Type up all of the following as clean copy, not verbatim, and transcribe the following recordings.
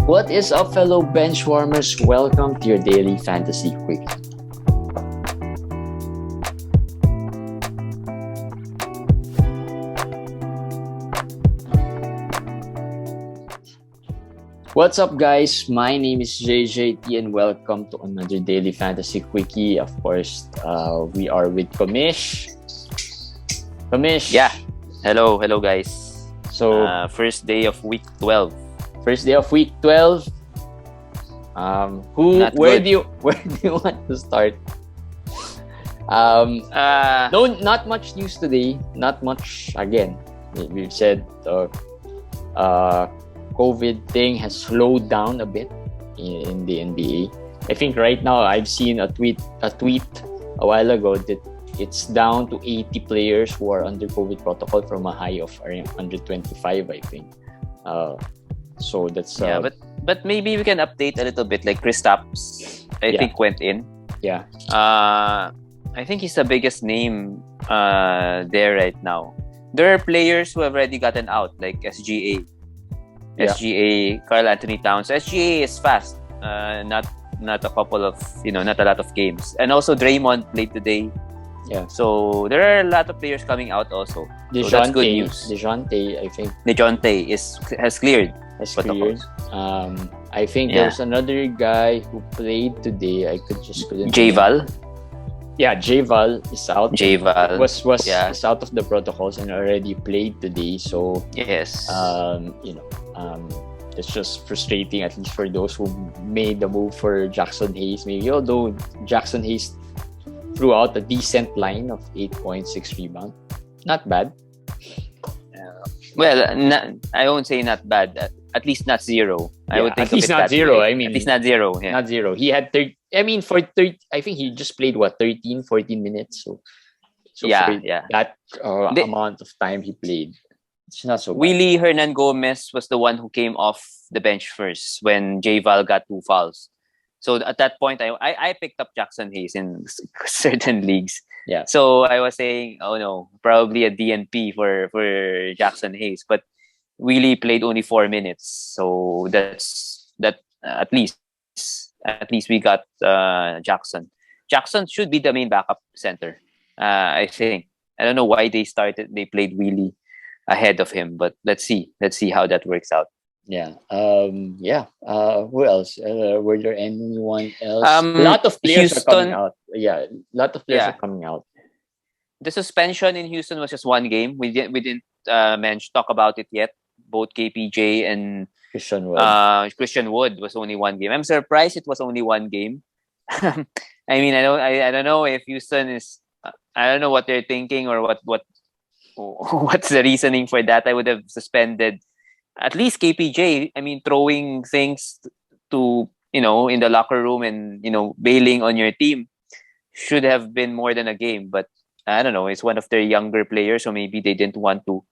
What is up, fellow benchwarmers? Welcome to your daily fantasy quick. What's up, guys? My name is JJT and welcome to another daily fantasy quickie. Of course, we are with Commish. Commish. Yeah. Hello, guys. So, first day of week 12. first day of week 12. Where do you want to start? No, not much news today. Not much. Again, we've said COVID thing has slowed down a bit in the NBA. I think right now I've seen a tweet a while ago that it's down to 80 players who are under COVID protocol from a high of around 125, I think. So that's but maybe we can update a little bit. Like Kristaps, I think went in. Yeah. I think he's the biggest name there right now. There are players who have already gotten out, like SGA, Karl Anthony Towns. SGA is fast. Not a couple of not a lot of games. And also Draymond played today. Yeah. So there are a lot of players coming out also. So that's good news. Dejounte, I think. Dejounte has cleared. I think there's another guy who played today. I couldn't. J-Val. Yeah, J-Val is out. J-Val is out of the protocols and already played today. So yes. It's just frustrating, at least for those who made the move for Jackson Hayes. Maybe although Jackson Hayes threw out a decent line of 8.6 rebound, not bad. I won't say not bad. At least not zero. I would think at least not zero. I mean, at least not zero. Yeah. Not zero. He had 30. I mean, for 30, I think he just played 13, 14 minutes. So that amount of time he played, it's not so bad. Willie Hernan Gomez was the one who came off the bench first when J-Val got 2 fouls. So at that point, I picked up Jackson Hayes in certain leagues. Yeah. So I was saying, oh no, probably a DNP for Jackson Hayes, but Willie played only 4 minutes. So that at least we got Jackson. Jackson should be the main backup center. I think. I don't know why they played Willie ahead of him, but let's see how that works out. Yeah. Who else? Were there anyone else? A lot of players are coming out. Yeah, a lot of players are coming out. The suspension in Houston was just one game. We didn't talk about it yet. Both KPJ and Christian Wood was only one game. I'm surprised it was only one game. I mean, I don't know if Houston is. I don't know what they're thinking or what's the reasoning for that. I would have suspended at least KPJ. I mean, throwing things to in the locker room and bailing on your team should have been more than a game. But I don't know. It's one of their younger players, so maybe they didn't want to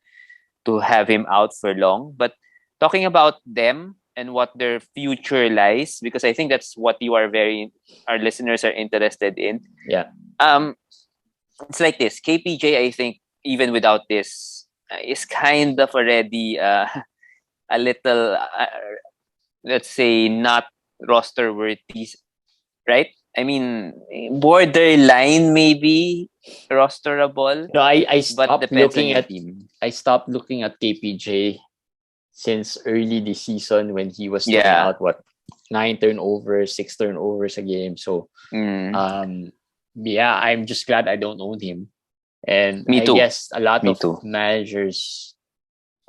have him out for long. But talking about them and what their future lies, because I think that's what our listeners are interested in. Yeah. It's like this. KPJ, I think, even without this, is kind of already a little, let's say, not roster worthy, right? I mean, borderline maybe rosterable. No, I stopped looking at KPJ since early this season when he was throwing out 9 turnovers, 6 turnovers a game. So I'm just glad I don't own him. And Me too. I guess a lot of managers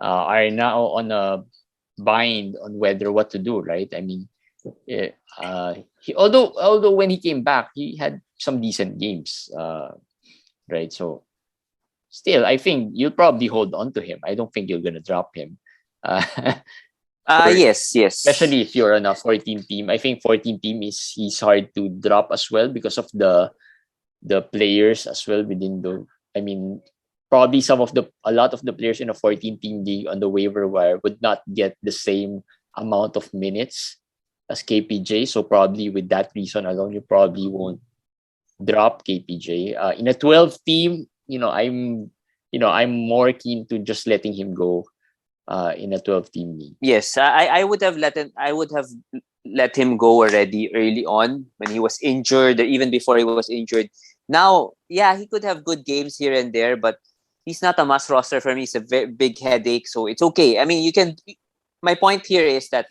are now on a bind on what to do, right? I mean, although when he came back, he had some decent games, right? So still, I think you'll probably hold on to him. I don't think you're gonna drop him. Yes. Especially if you're on a 14 team. I think 14 team he's hard to drop as well because of the players as well within the. I mean, probably a lot of the players in a 14 team league on the waiver wire would not get the same amount of minutes as KPJ. So probably with that reason alone, you probably won't drop KPJ. In a 12 team, I'm more keen to just letting him go in a 12-team league. Yes, I would have let him go already early on when he was injured, or even before he was injured. Now, yeah, he could have good games here and there, but he's not a must roster for me. It's a very big headache, so it's okay. I mean, you can. My point here is that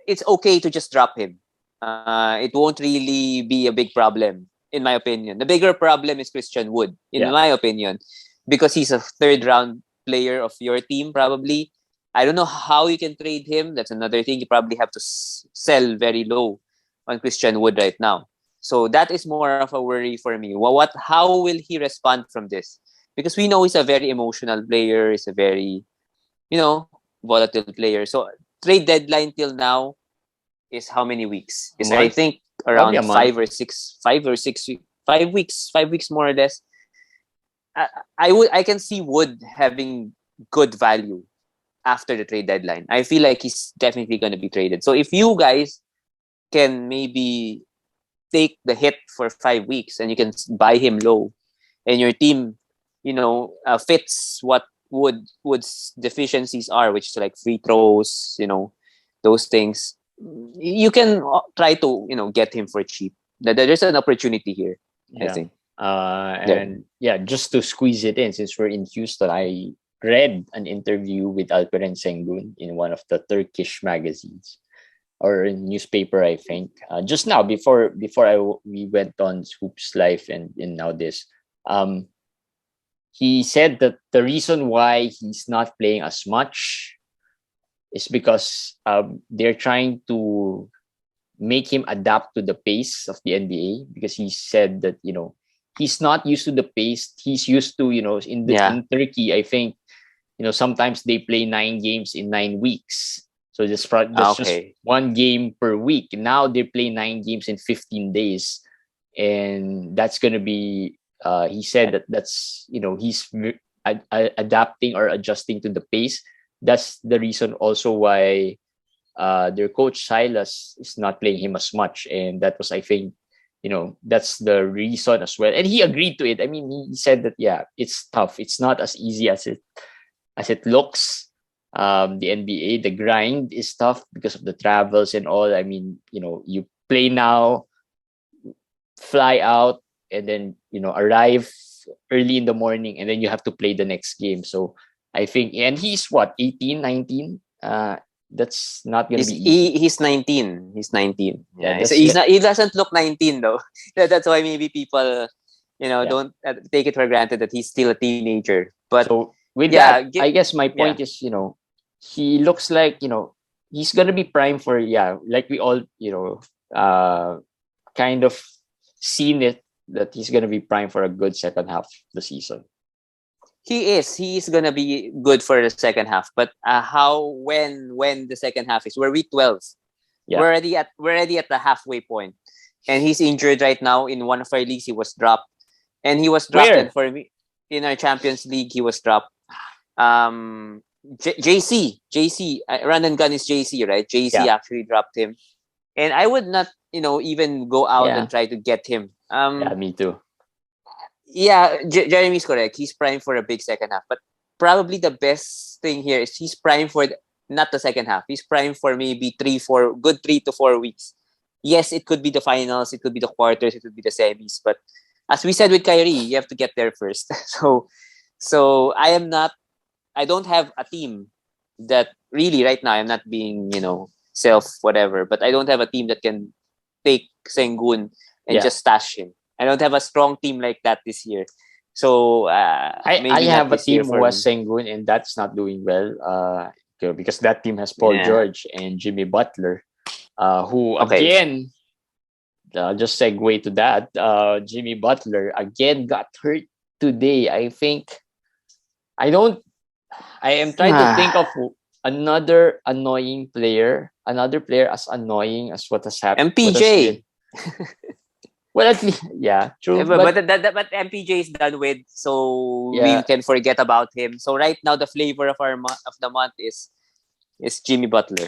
it's okay to just drop him. It won't really be a big problem, in my opinion. The bigger problem is Christian Wood, in my opinion, because he's a third round player of your team, probably. I don't know how you can trade him. That's another thing. You probably have to sell very low on Christian Wood right now. So that is more of a worry for me. How will he respond from this? Because we know he's a very emotional player. He's a very, volatile player. So trade deadline till now is how many weeks? Is I think around 5 weeks more or less. I can see Wood having good value after the trade deadline. I feel like he's definitely going to be traded. So if you guys can maybe take the hit for 5 weeks and you can buy him low, and your team, fits what Wood's deficiencies are, which is like free throws, those things, you can try to get him for cheap. There's an opportunity here, I think. Just to squeeze it in, since we're in Houston, I read an interview with Alperen Sengun in one of the Turkish magazines or newspaper, I think. Just now, before we went on Hoops Life and now this, he said that the reason why he's not playing as much is because they're trying to make him adapt to the pace of the NBA, because he said that, he's not used to the pace. He's used to, in Turkey, I think, sometimes they play 9 games in 9 weeks. So that's just 1 game per week. Now they play 9 games in 15 days. And that's going to be, he said that's, he's adapting or adjusting to the pace. That's the reason also why their coach Silas is not playing him as much. And that was, I think, that's the reason as well. And he agreed to it. I mean, he said that, it's tough. It's not as easy as it looks. The NBA, the grind is tough because of the travels and all. I mean, you play now, fly out, and then, arrive early in the morning, and then you have to play the next game. So I think, and he's what, 18, 19? That's not going to be easy. He's 19. He's 19. Yeah, he doesn't look 19 though. That's why maybe people, don't take it for granted that he's still a teenager. But so with that, I guess my point is, he looks like, he's going to be primed for, like we all, kind of seen it, that he's going to be primed for a good second half of the season. He is gonna be good for the second half, but when the second half is, we're week 12. We're already at the halfway point, and he's injured right now. In one of our leagues, he was dropped, and he was drafted for me in our Champions League. He was dropped. JC, Run and Gun is JC, right? JC actually dropped him, and I would not, even go out and try to get him. Me too. Yeah, Jeremy's correct. He's primed for a big second half. But probably the best thing here is he's primed for not the second half. He's primed for maybe 3 to 4 weeks. Yes, it could be the finals. It could be the quarters. It could be the semis. But as we said with Kyrie, you have to get there first. So I don't have a team that really right now, I'm not being, self whatever, but I don't have a team that can take Sengun and just stash him. I don't have a strong team like that this year. So I have a team who has Sengun, and that's not doing well. Because that team has Paul George and Jimmy Butler, who again, I'll just segue to that. Jimmy Butler again got hurt today. I think I am trying to think of another annoying player, another player as annoying as what has happened. MPJ. Well, at least, true. But MPJ is done with, so we can forget about him. So right now, the flavor of the month is Jimmy Butler.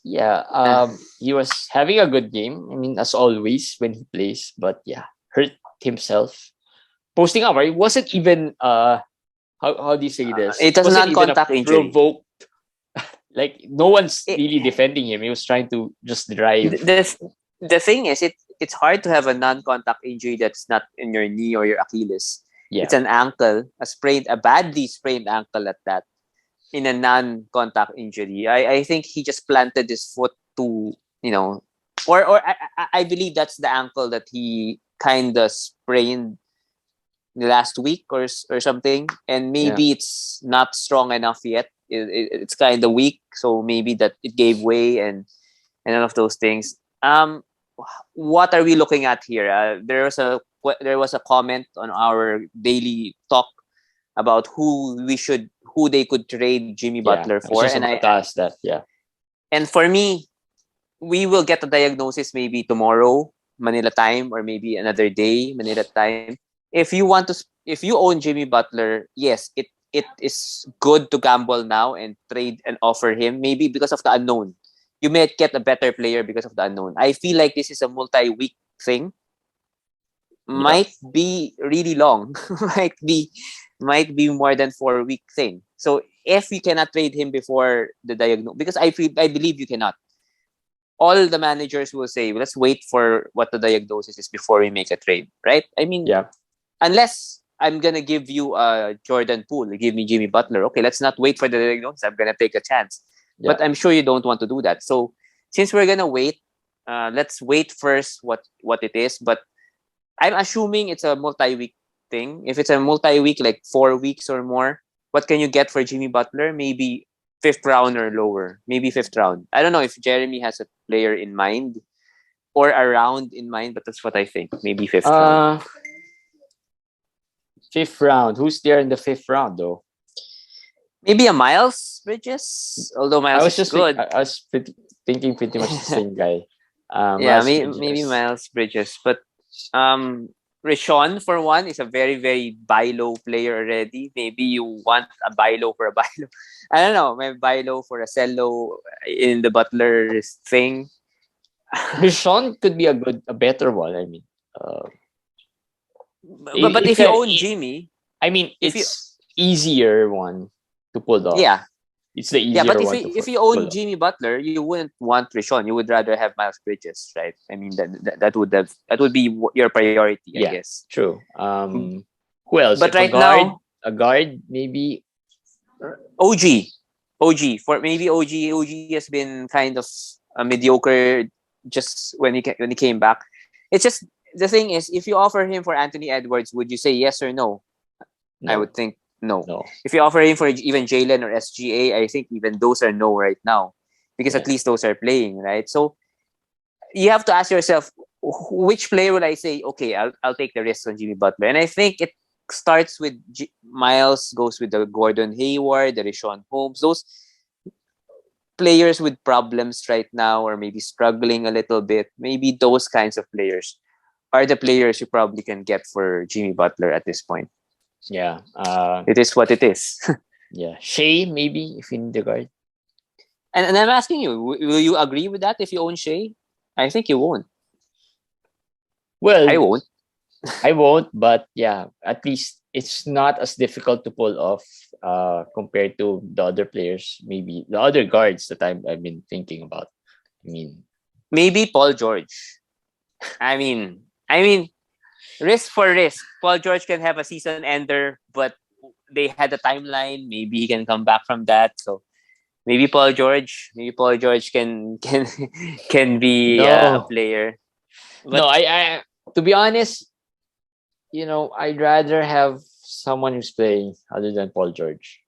Yeah, he was having a good game. I mean, as always when he plays, but hurt himself. Posting up, right? It wasn't even how do you say this? It was not contact injury. Provoked Like no one's It, really defending him. He was trying to just drive. the thing is, it's hard to have a non-contact injury that's not in your knee or your Achilles. Yeah. It's an ankle, a badly sprained ankle at that, in a non-contact injury. I think he just planted his foot to, or I believe that's the ankle that he kind of sprained last week or something, and maybe it's not strong enough yet. It's kind of weak, so maybe that it gave way and all of those things. What are we looking at here? There was a comment on our daily talk about who they could trade Jimmy Yeah. Butler I was for, just about to ask that. Yeah. and for me, we will get the diagnosis maybe tomorrow Manila time, or maybe another day Manila time. If you own Jimmy Butler, yes, it is good to gamble now and trade and offer him, maybe because of the unknown. You may get a better player because of the unknown. I feel like this is a multi-week thing. Yeah. Might be really long. might be more than 4 week thing. So if you cannot trade him before the diagnosis, because I believe you cannot. All the managers will say, let's wait for what the diagnosis is before we make a trade, right? I mean, Yeah. unless I'm gonna give you a Jordan Poole, give me Jimmy Butler. Okay, let's not wait for the diagnosis. I'm gonna take a chance. Yeah. But I'm sure you don't want to do that. So since we're gonna wait, let's wait first what it is. But I'm assuming it's a multi-week thing. If it's a multi-week, like 4 weeks or more, what can you get for Jimmy Butler? Maybe fifth round or lower. Maybe fifth round. I don't know if Jeremy has a player in mind or a round in mind, but that's what I think. Maybe fifth round. Fifth round. Who's there in the fifth round though? Maybe a Miles Bridges, although Miles is good. I was thinking pretty much the same guy. Yeah, maybe Miles Bridges, but Rishon, for one, is a very, very buy low player already. Maybe you want a buy low for a buy low. I don't know, maybe buy low for a sell low in the Butler thing. Rishon could be a better one. I mean, but if you own Jimmy, I mean, it's easier one to pull off. Yeah, it's the easier but one. If you own Jimmy Butler, you wouldn't want Rishon. You would rather have Miles Bridges, right? I mean, that would be your priority, I guess. True. Who else? But right now, a guard maybe. OG for maybe OG has been kind of mediocre just when he came back. It's just the thing is, if you offer him for Anthony Edwards, would you say yes or no? I would think no. If you offer him for even Jalen or SGA, I think even those are no right now, because at least those are playing, right? So you have to ask yourself, which player would I say, okay, I'll take the risk on Jimmy Butler? And I think it starts with Miles, goes with the Gordon Hayward, the Richaun Holmes, those players with problems right now, or maybe struggling a little bit. Maybe those kinds of players are the players you probably can get for Jimmy Butler at this point. Yeah. It is what it is. Yeah. Shea, maybe, if you need the guard. And I'm asking you, will you agree with that if you own Shea? I think you won't. Well, I won't. I won't, but yeah, at least it's not as difficult to pull off compared to the other players, maybe the other guards that I've been thinking about. I mean, maybe Paul George. I mean, risk for risk. Paul George can have a season ender, but they had a timeline. Maybe he can come back from that. So maybe Paul George can be a player. But no, I to be honest, I'd rather have someone who's playing other than Paul George.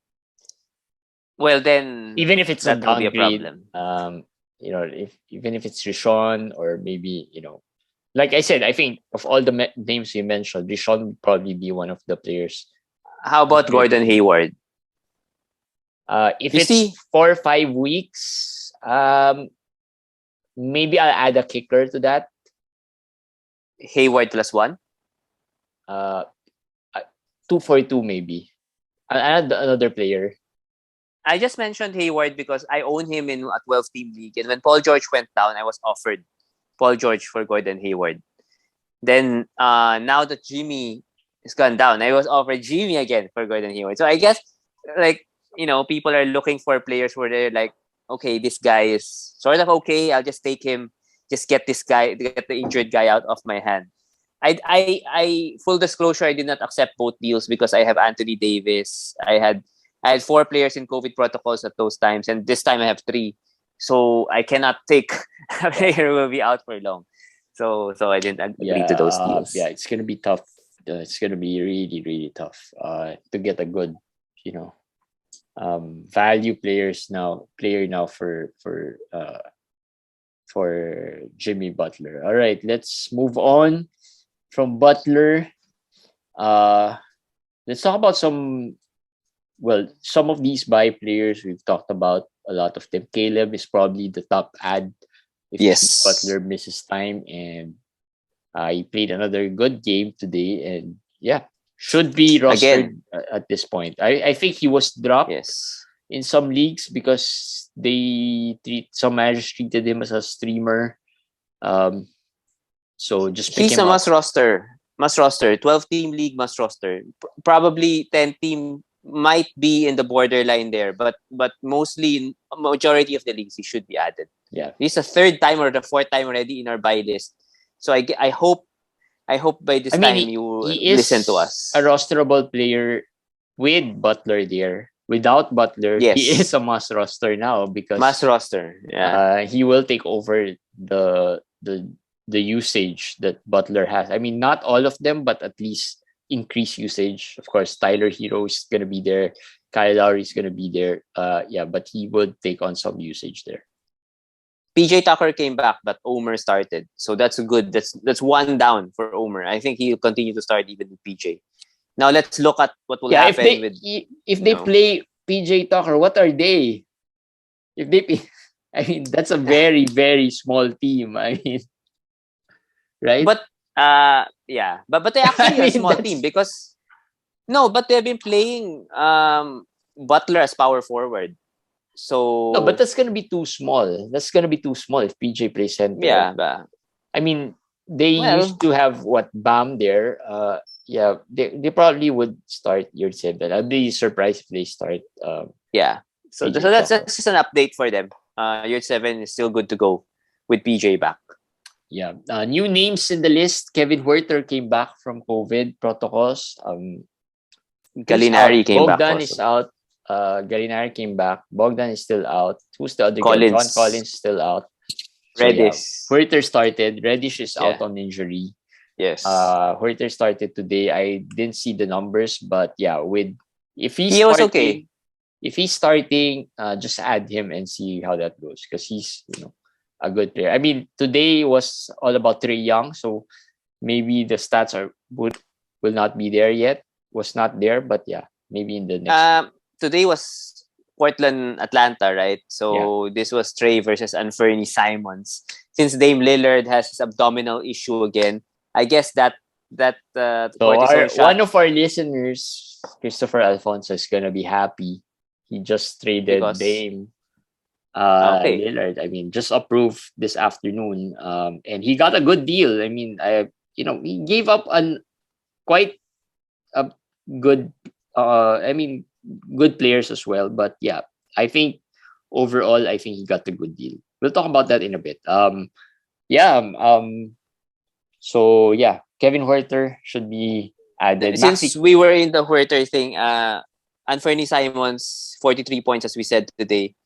Well, then even if it's that a downgrade, will be a problem. Even if it's Richaun, or maybe like I said, I think of all the names you mentioned, Richaun would probably be one of the players. How about Gordon Hayward? If it's 4 or 5 weeks, maybe I'll add a kicker to that. Hayward +1? 2 for 2 maybe. I'll add another player. I just mentioned Hayward because I own him in a 12-team league, and when Paul George went down, I was offered Paul George for Gordon Hayward. Then now that Jimmy has gone down, I was offered Jimmy again for Gordon Hayward. So I guess people are looking for players where they're like okay, this guy is sort of okay. I'll just take him, just get the injured guy out of my hand. Full disclosure, I did not accept both deals because I have Anthony Davis. I had 4 players in COVID protocols at those times, and this time I have 3. So I cannot take a player who will be out for long. So I didn't agree to those deals. Yeah, it's gonna be tough. It's gonna be really, really tough to get a good, value player now for Jimmy Butler. All right, let's move on from Butler. Let's talk about some of these buy players we've talked about. A lot of them. Caleb is probably the top ad if Yes. Butler misses time, and he played another good game today, and should be rostered at this point. I think he was dropped in some leagues because some managers treated him as a streamer. So just pick he's him a up. must roster. 12-team league must roster. Probably 10-team might be in the borderline there, but mostly in a majority of the leagues he should be added. Yeah, he's the 3rd time or the 4th time already in our buy list. So I hope by this time you listen to us. A rosterable player with Butler there. Without Butler, he is a must roster now because must roster. Yeah, he will take over the usage that Butler has. I mean, not all of them, but at least increase usage. Of course, Tyler Hero is gonna be there. Kyle Lowry is gonna be there. But he would take on some usage there. PJ Tucker came back, but Omer started, so that's good. That's one down for Omer. I think he'll continue to start even with PJ. Now let's look at what will happen if they play PJ Tucker. What are they? If they, I mean, that's a very very small team. I mean, right? But but they actually are a small team because but they've been playing Butler as power forward. So no, but that's gonna be too small. That's gonna be too small if PJ plays center. Yeah, but I mean, they used to have Bam there. They probably would start year 7. I'd be surprised if they start. So that's just an update for them. Year 7 is still good to go with PJ back. Yeah, new names in the list. Kevin Huerter came back from COVID protocols. Gallinari came back. Bogdan is out. Gallinari came back. Bogdan is still out. Who's the other guy? John Collins is still out. Reddish. Huerter started. Reddish is out on injury. Yes. Huerter started today. I didn't see the numbers, but if he was okay. If he's starting, just add him and see how that goes because he's a good player. I mean, today was all about Trae Young, so maybe the stats will not be there yet. Was not there, but maybe in the next. Today was Portland Atlanta, right? So this was Trae versus Anthony Simons. Since Dame Lillard has his abdominal issue again, I guess that one of our listeners, Christopher Alfonso, is gonna be happy. He just traded Dame Lillard. I mean, just approved this afternoon. And he got a good deal. I mean, he gave up quite a good. Good players as well. But I think overall, he got a good deal. We'll talk about that in a bit. So Kevin Huerter should be added. Since we were in the Huerter thing, Anthony Simons 43 points as we said today.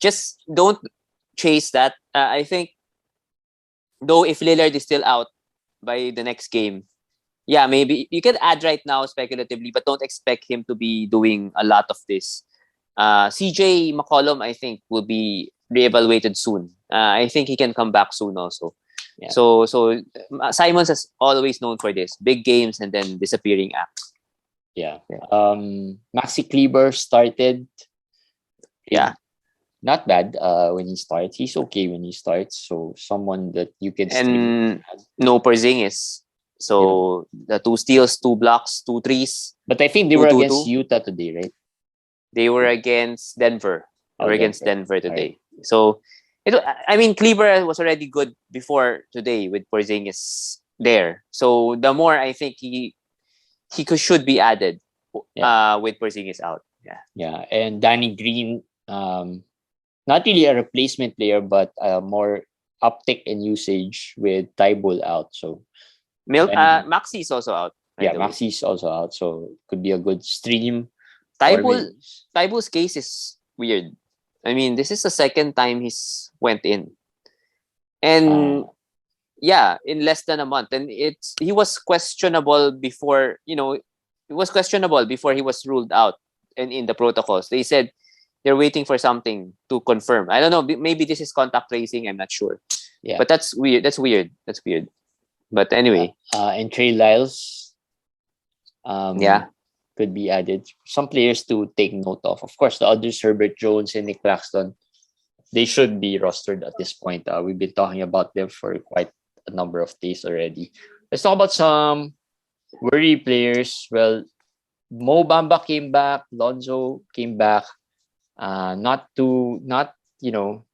Just don't chase that. I think though if Lillard is still out by the next game, maybe you can add right now speculatively, but don't expect him to be doing a lot of this. CJ McCollum, I think, will be reevaluated soon. I think he can come back soon also. Yeah. So Simons is always known for this. Big games and then disappearing act. Maxi Kleber started. Not bad when he starts. He's okay when he starts. So someone that you can and no Porzingis. So the 2 steals, 2 blocks, 2 threes. But I think they were against Utah today, right? They were against Denver. They were against Denver today. Right. So Kleber was already good before today with Porzingis there. So the more I think he should be added with Porzingis out. And Danny Green. not really a replacement player, but more uptick in usage with Tybul out. So Maxi is also out. Maxi is also out. So could be a good stream. Tybul's case is weird. I mean, this is the second time he's went in. And in less than a month. And he was questionable before, it was questionable before he was ruled out and in the protocols. They said they're waiting for something to confirm. I don't know. Maybe this is contact tracing. I'm not sure. Yeah. But that's weird. That's weird. But anyway. And Trey Lyles. Could be added. Some players to take note of. Of course, the others, Herbert Jones and Nick Claxton, they should be rostered at this point. We've been talking about them for quite a number of days already. Let's talk about some worry players. Well, Mo Bamba came back. Lonzo came back. Not the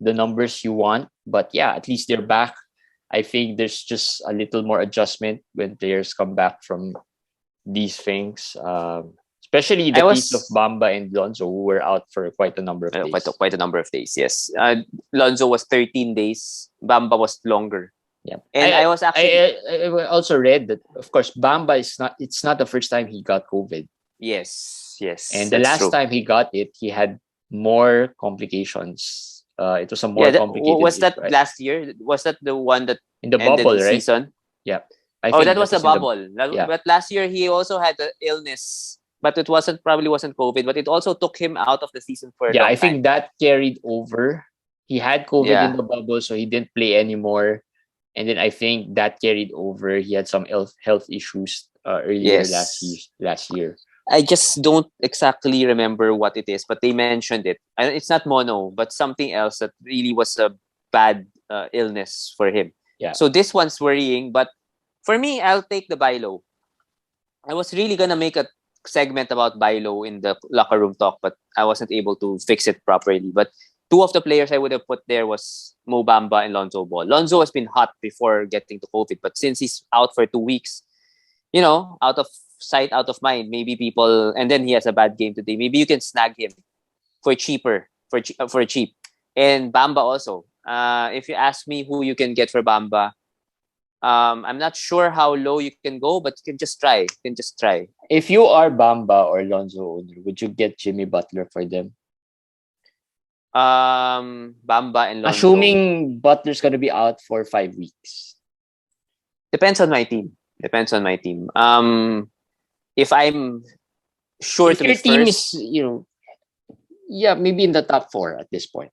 numbers you want, but at least they're back. I think there's just a little more adjustment when players come back from these things, especially the case of Bamba and Lonzo, who were out for quite a number of days. Quite a number of days, yes. Lonzo was 13 days. Bamba was longer. Yeah, and I was actually. I also read that, of course, Bamba is not. It's not the first time he got COVID. Yes. And the last time he got it, he had more complications. It was a more complicated. Was that last year? Was that the one that in the bubble, right? Season? Yeah. That was the bubble. But last year he also had the illness, but it probably wasn't COVID, but it also took him out of the season for a long time. I think that carried over. He had COVID in the bubble, so he didn't play anymore. And then I think that carried over. He had some health issues earlier last year. I just don't exactly remember what it is, but they mentioned it. And it's not mono, but something else that really was a bad illness for him. Yeah. So this one's worrying, but for me, I'll take the buy low. I was really gonna make a segment about buy low in the locker room talk, but I wasn't able to fix it properly. But two of the players I would have put there was Mo Bamba and Lonzo Ball. Lonzo has been hot before getting to COVID, but since he's out for 2 weeks, out of sight, out of mind, maybe people, and then he has a bad game today. Maybe you can snag him for cheap. And Bamba also. If you ask me who you can get for Bamba, I'm not sure how low you can go, but you can just try. If you are Bamba or Lonzo owner, would you get Jimmy Butler for them? Bamba and Lonzo. Assuming Butler's gonna be out for 5 weeks. Depends on my team. If I'm sure if to your be team first, is, maybe in the top 4 at this point.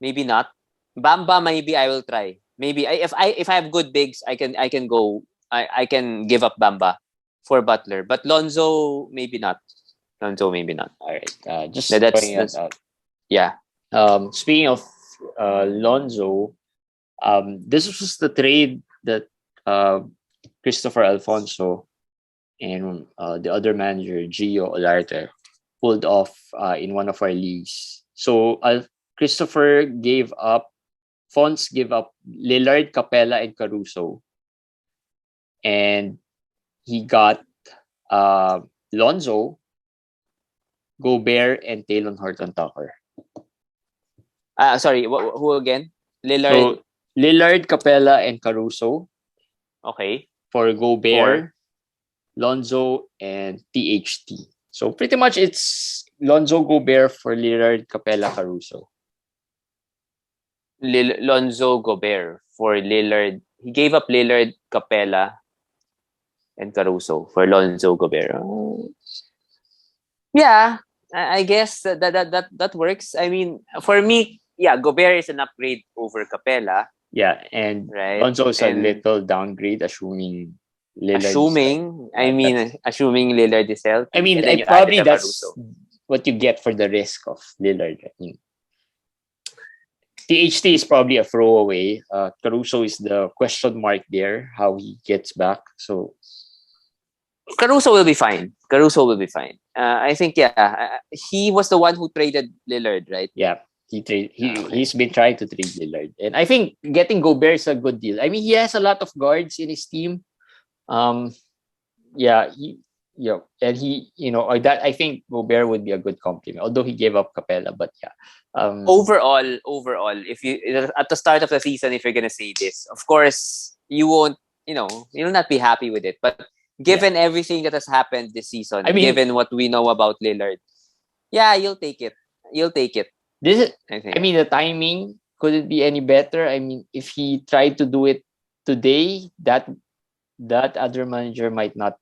Maybe not. Bamba, maybe I will try. Maybe if I have good bigs, I can go. I can give up Bamba for Butler, but Lonzo maybe not. All right, just that's out. Yeah. Speaking of Lonzo, this was the trade that Christopher Alfonso and the other manager Gio Olarte pulled off in one of our leagues. So Christopher gave up Lillard, Capella, and Caruso. And he got Lonzo, Gobert, and Taylor Horton Tucker. Sorry, who again? Lillard, Capella, and Caruso. Okay. For Gobert, Lonzo, and THT. So pretty much it's Lonzo, Gobert for Lillard, Capella, Caruso. Lonzo, Gobert for Lillard. He gave up Lillard, Capella, and Caruso for Lonzo, Gobert. Yeah, I guess that works. I mean, for me, Gobert is an upgrade over Capella. Yeah, and Lonzo is a little downgrade, assuming Lillard. Assuming Lillard is healthy. I mean, probably that's what you get for the risk of Lillard. I think THT is probably a throwaway. Caruso is the question mark there, how he gets back. So Caruso will be fine. I think he was the one who traded Lillard, right? Yeah. He's been trying to trade Lillard. And I think getting Gobert is a good deal. I mean, he has a lot of guards in his team. He yeah, and he, that I think Gobert would be a good compliment, although he gave up Capella, but yeah. Overall, if you at the start of the season, if you're gonna say this, of course you won't, you'll not be happy with it. But given everything that has happened this season, I mean, given what we know about Lillard, yeah, you'll take it. You'll take it. This is, I think. I mean, the timing couldn't be any better. I mean, if he tried to do it today, that other manager might not,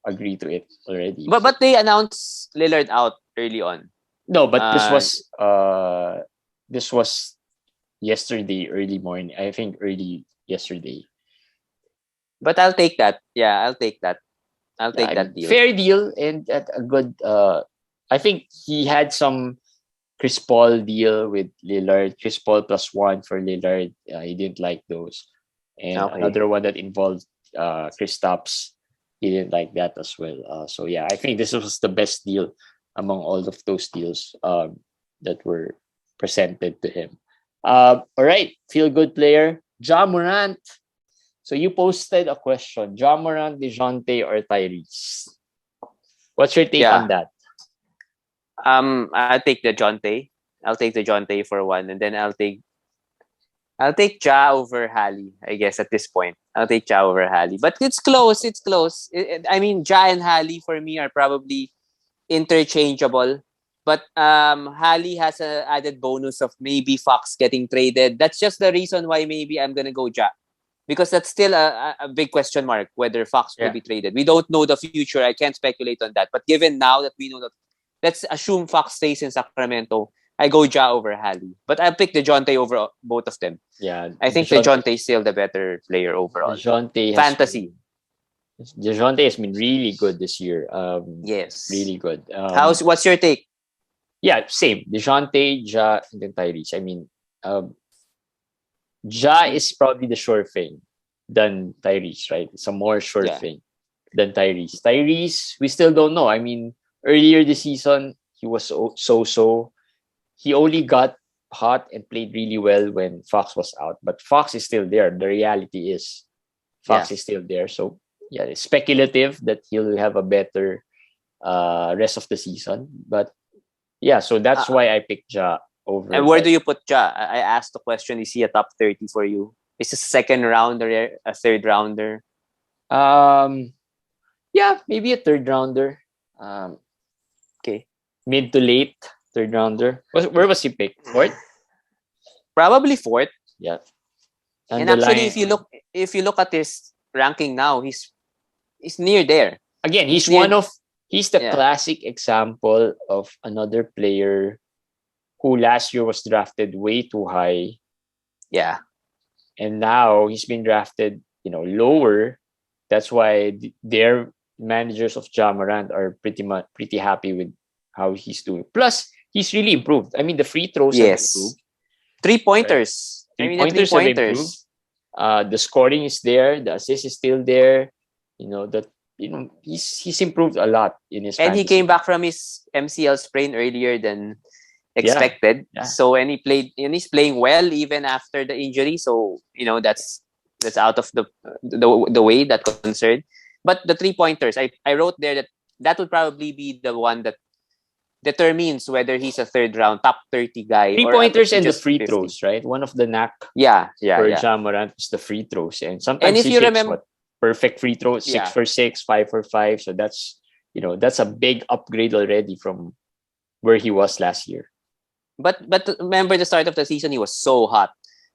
agree to it already. But they announced Lillard out early on. No, but this was yesterday, early morning. I think early yesterday. But I'll take that. Yeah, I'll take that. I'll take that deal. Fair deal and at a good. I think he had some Chris Paul deal with Lillard. Chris Paul +1 for Lillard. He didn't like those, and another one that involved Kristaps. He didn't like that as well. So yeah, I think this was the best deal among all of those deals that were presented to him. All right, feel good player, Ja Morant. So you posted a question: Ja Morant, Dejounte, or Tyrese? What's your take on that? I'll take Dejounte. I'll take Dejounte for one, and then I'll take Ja over Hali. I guess at this point, I'll take Ja over Hali. But it's close. It's close. I mean, Ja and Hali for me are probably interchangeable. But Hali has an added bonus of maybe Fox getting traded. That's just the reason why maybe I'm gonna go Ja. Because that's still a big question mark whether Fox will be traded. We don't know the future. I can't speculate on that. But given now that we know that, let's assume Fox stays in Sacramento. I go Ja over Hali. But I'll pick Dejounte over both of them. Yeah. I think Dejounte is still the better player overall. Dejounte has been really good this year. Yes. Really good. What's your take? Yeah, same. Dejounte, Ja, and then Tyrese. I mean, Ja is probably the sure thing than Tyrese, right? It's a more sure thing than Tyrese. Tyrese, we still don't know. I mean, earlier this season, he was so. He only got hot and played really well when Fox was out. But Fox is still there. The reality is Fox is still there. So, yeah, it's speculative that he'll have a better rest of the season. But, yeah, so that's why I picked Ja over. And where do you put Ja? I asked the question, is he a top 30 for you? Is he a second rounder, a third rounder? Yeah, maybe a third rounder. Okay. Mid to late third rounder. Where was he picked? Fourth? Probably fourth. Yeah. And actually, if you look at his ranking now, he's near there. Again, he's the classic example of another player who last year was drafted way too high. Yeah. And now he's been drafted, lower. That's why their managers of Ja Morant are pretty happy with how he's doing. Plus, he's really improved. I mean, the free throws have improved. 3-pointers. Three-pointers have improved. The scoring is there. The assist is still there. He's improved a lot in his. And he came back from his MCL sprain earlier than expected. Yeah. So he's playing well even after the injury. So that's out of the way that concerned. But the 3-pointers, I wrote there that would probably be the one that determines whether he's a third round top 30 guy. 3-pointers and the free throws, right? One of the knack for Ja Morant is the free throws, and sometimes he takes perfect free throws, 6 for 6, 5 for 5. So that's a big upgrade already from where he was last year. But remember the start of the season, he was so hot,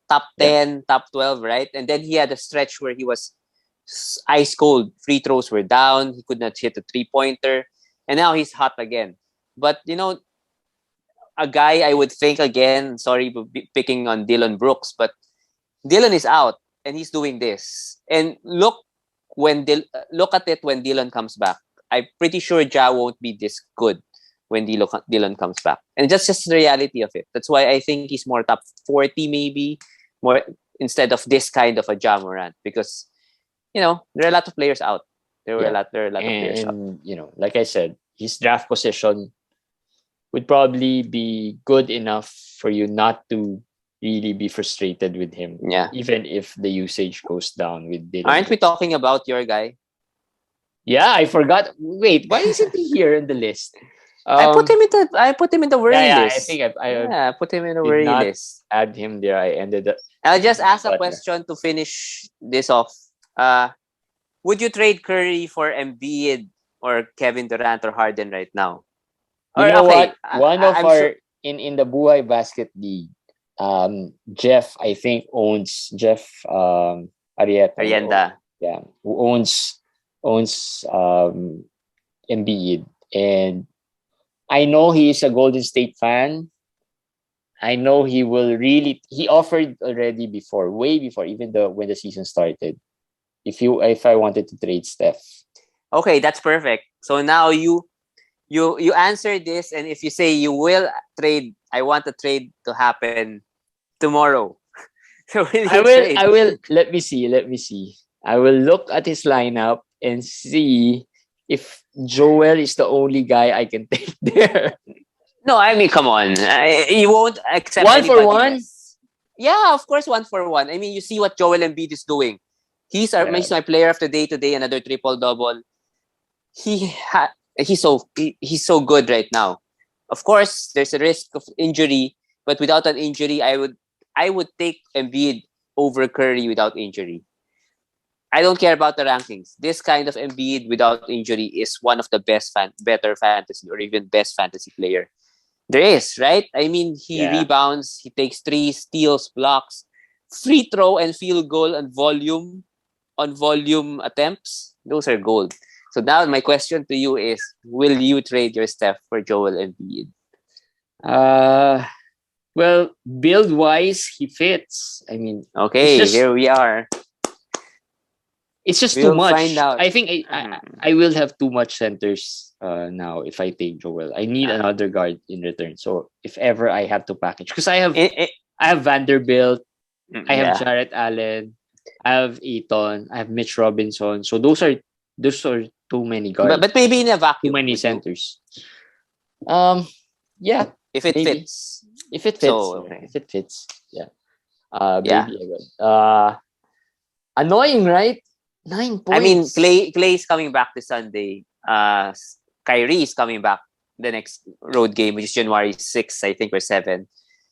top 10, top 12, right? And then he had a stretch where he was ice cold. Free throws were down. He could not hit a 3-pointer, and now he's hot again. But a guy I would think again. Sorry, picking on Dylan Brooks, but Dylan is out and he's doing this. And look at it when Dylan comes back. I'm pretty sure Ja won't be this good when Dylan comes back, and that's just the reality of it. That's why I think he's more top 40, maybe more instead of this kind of a Ja Morant, because there are a lot of players out. There are a lot of players out. Like I said, his draft position would probably be good enough for you not to really be frustrated with him. Yeah. Even if the usage goes down with Dylan. Aren't we talking about your guy? Yeah, I forgot. Wait, why isn't he here in the list? I put him in the worry I list. think I put him in the did worry not list. add him there. I ended up. I'll just ask a Butler. question to finish this off. Would you trade Curry for Embiid or Kevin Durant or Harden right now? You Or know okay, what? One of I'm sure. our in the Buhay Basket League, Jeff, I think owns Jeff Arieta. Arienda. Yeah, who owns Embiid, and I know he is a Golden State fan. I know he will really. He offered already before, way before, even the when the season started. If I wanted to trade Steph, Okay, that's perfect. So now you answer this, and if you say you will trade, I want the trade to happen tomorrow. So will you I will. trade? I will. Let me see. Let me see. I will look at his lineup and see if Joel is the only guy I can take there. No, I mean, come on. You won't accept One for anybody one. less. Yeah, of course, 1-for-1. I mean, you see what Joel Embiid is doing. Yeah. He's my player of the day today. Another triple double. He's so good right now. Of course, there's a risk of injury, but without an injury, I would take Embiid over Curry without injury. I don't care about the rankings. This kind of Embiid without injury is one of the better fantasy or even best fantasy player there is, right? I mean, he Yeah. rebounds, he takes threes, steals, blocks, free throw and field goal on volume attempts. Those are gold. So now my question to you is: will you trade your Steph for Joel Embiid? Uh well, build wise, he fits. I mean, Okay, here we are. it's just too We'll find much. out. I think I will have too much centers now if I take Joel. I need another guard in return. So if ever I have to package, because I have Vanderbilt, I have Jarrett Allen, I have Eaton, I have Mitch Robinson. So those are too many guards. But maybe in a vacuum. Too many centers. Yeah. If it maybe. fits. If it fits. So, okay. If it fits. Yeah. Yeah. Maybe I will. Annoying, right? 9 points. I mean, Clay is coming back this Sunday. Kyrie is coming back the next road game, which is January 6th, I think, or 7th.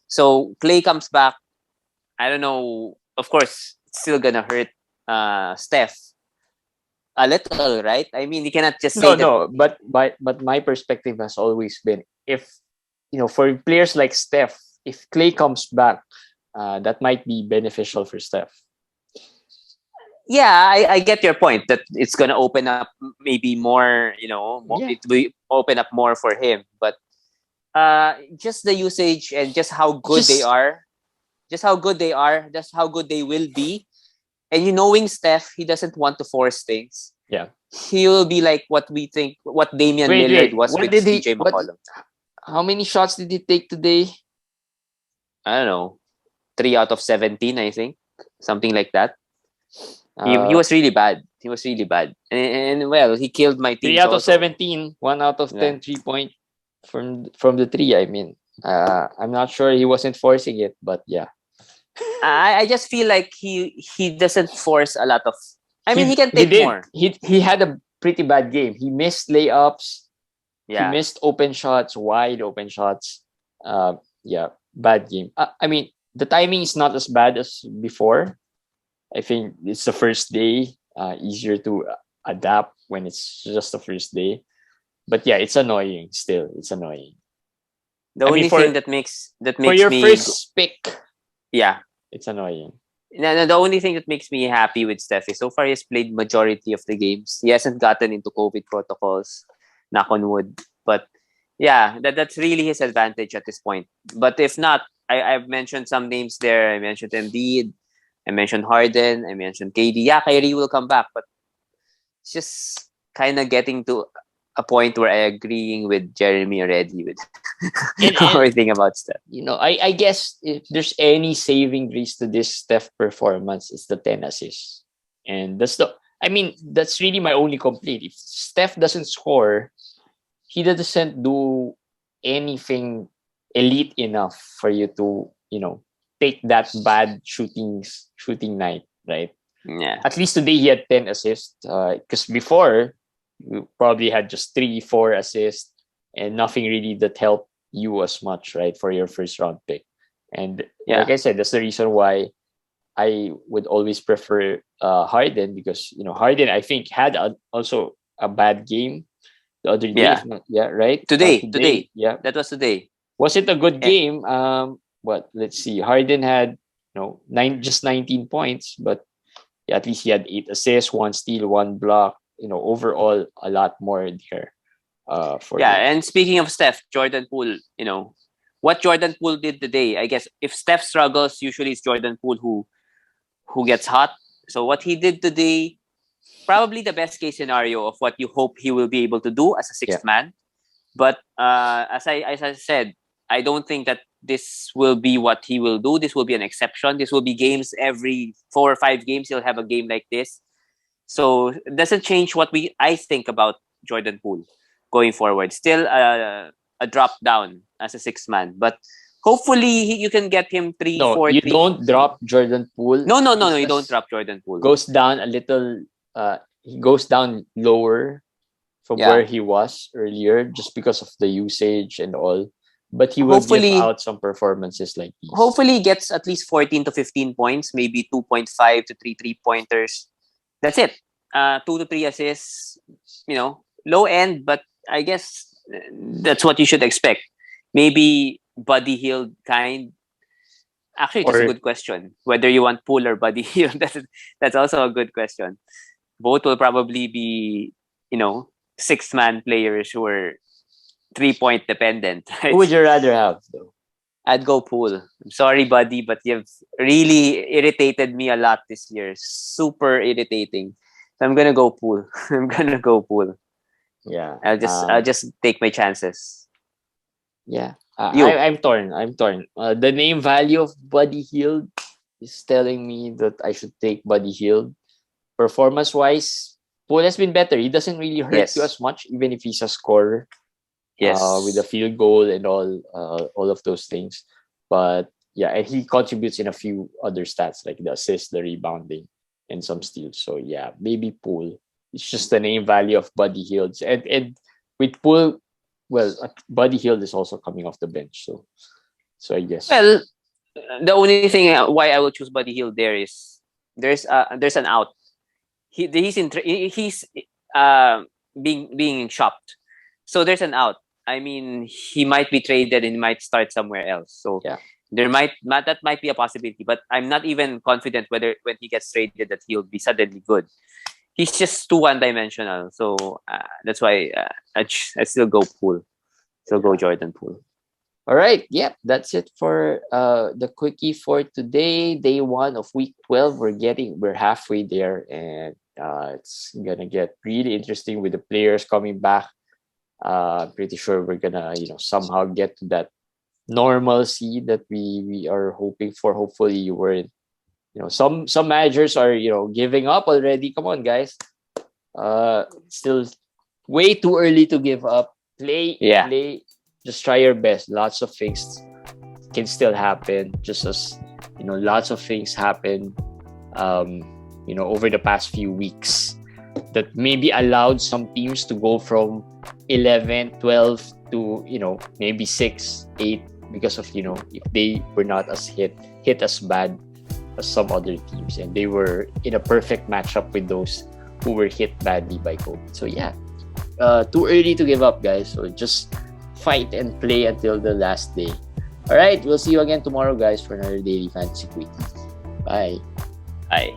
So Clay comes back. I don't know. Of course, it's still gonna hurt Steph a little, right? I mean, you cannot just say But my perspective has always been, if for players like Steph, if Clay comes back, that might be beneficial for Steph. Yeah, I get your point that it's gonna open up maybe more. It will open up more for him. But just the usage and just how good they are, just how good they will be. And knowing Steph, he doesn't want to force things. Yeah, he will be like what Damian Lillard was with CJ McCollum. How many shots did he take today? I don't know, 3 out of 17, I think, something like that. He was really bad. And well, he killed my team. 3 out of 17, 1 out of 10 3-point from the 3. I mean, I'm not sure he wasn't forcing it, but yeah. I just feel like he doesn't force a lot of. I mean, he can take more. He had a pretty bad game. He missed layups. Yeah. He missed open shots, wide open shots. Yeah, bad game. I mean, the timing is not as bad as before. I think it's the first day. Easier to adapt when it's just the first day. But yeah, it's annoying. Still, it's annoying. The only thing that makes for your first pick. Yeah, it's annoying. No, the only thing that makes me happy with Steph is so far he's played majority of the games. He hasn't gotten into COVID protocols, knock on wood. But yeah, that's really his advantage at this point. But if not, I've mentioned some names there. I mentioned Embiid, I mentioned Harden, I mentioned KD. Yeah, Kyrie will come back, but it's just kind of getting to a point where I'm agreeing with Jeremy already with everything about Steph. I guess if there's any saving grace to this Steph performance, it's the 10 assists. And that's really my only complaint. If Steph doesn't score, he doesn't do anything elite enough for you to, take that bad shooting night, right? Yeah. At least today he had 10 assists. Because before, you probably had just 3-4 assists and nothing really that helped you as much, right, for your first round pick. And like I said, that's the reason why I would always prefer Harden, because Harden, I think, had also a bad game the other day. Right? Today. Yeah. That was today. Was it a good game? Let's see. Harden had just 19 points, but at least he had 8 assists, 1 steal, 1 block. Overall a lot more there. For him. And speaking of Steph, Jordan Poole, what Jordan Poole did today, I guess if Steph struggles, usually it's Jordan Poole who gets hot. So what he did today, probably the best case scenario of what you hope he will be able to do as a sixth man. But as I said, I don't think that this will be what he will do. This will be an exception. This will be games every 4 or 5 games. He'll have a game like this. So it doesn't change what I think about Jordan Poole going forward. Still a drop down as a sixth man, but hopefully you can get him 3, 4. You don't drop Jordan Poole. No. You don't drop Jordan Poole. Goes down a little. He goes down lower from where he was earlier, just because of the usage and all. But he will give out some performances like these. Hopefully, he gets at least 14 to 15 points, maybe 2.5 to 3 3-pointers. That's it. 2 to 3 assists. Low end, but I guess that's what you should expect. Maybe Buddy Hield kind. Actually, that's a good question. Whether you want Poole or Buddy Hield, that's also a good question. Both will probably be, sixth-man players who are 3-point dependent. Right? Who would you rather have, though? I'd go Poole. I'm sorry, Buddy, but you've really irritated me a lot this year. Super irritating. So I'm gonna go Poole. Yeah. I'll just take my chances. Yeah. I'm torn. The name value of Buddy Hield is telling me that I should take Buddy Hield. Performance-wise, Poole has been better. He doesn't really hurt you as much, even if he's a scorer. Yes. With a field goal and all of those things. But yeah, and he contributes in a few other stats like the assist, the rebounding, and some steals. So yeah, maybe Poole. It's just the name value of Buddy Hield. And with Poole, Buddy Hield is also coming off the bench. So I guess. Well, the only thing why I will choose Buddy Hield there is there's an out. He's being shopped. So there's an out. I mean, he might be traded and he might start somewhere else. So that might be a possibility. But I'm not even confident whether when he gets traded that he'll be suddenly good. He's just too one-dimensional. So that's why I still go Poole. Still go Jordan Poole. All right. Yep. That's it for the quickie for today. Day 1 of week 12. We're halfway there, and it's gonna get really interesting with the players coming back. Pretty sure we're gonna somehow get to that normalcy that we are hoping for. Hopefully you were in. Some managers are giving up already. Come on, guys. Still way too early to give up. Play. Just try your best. Lots of things can still happen. Just as lots of things happen over the past few weeks that maybe allowed some teams to go from 11, 12 to maybe 6, 8 because of if they were not as hit as bad as some other teams, and they were in a perfect matchup with those who were hit badly by COVID. So yeah, too early to give up, guys. So just fight and play until the last day. All right, we'll see you again tomorrow, guys, for another Daily Fantasy Quickie. Bye. Bye.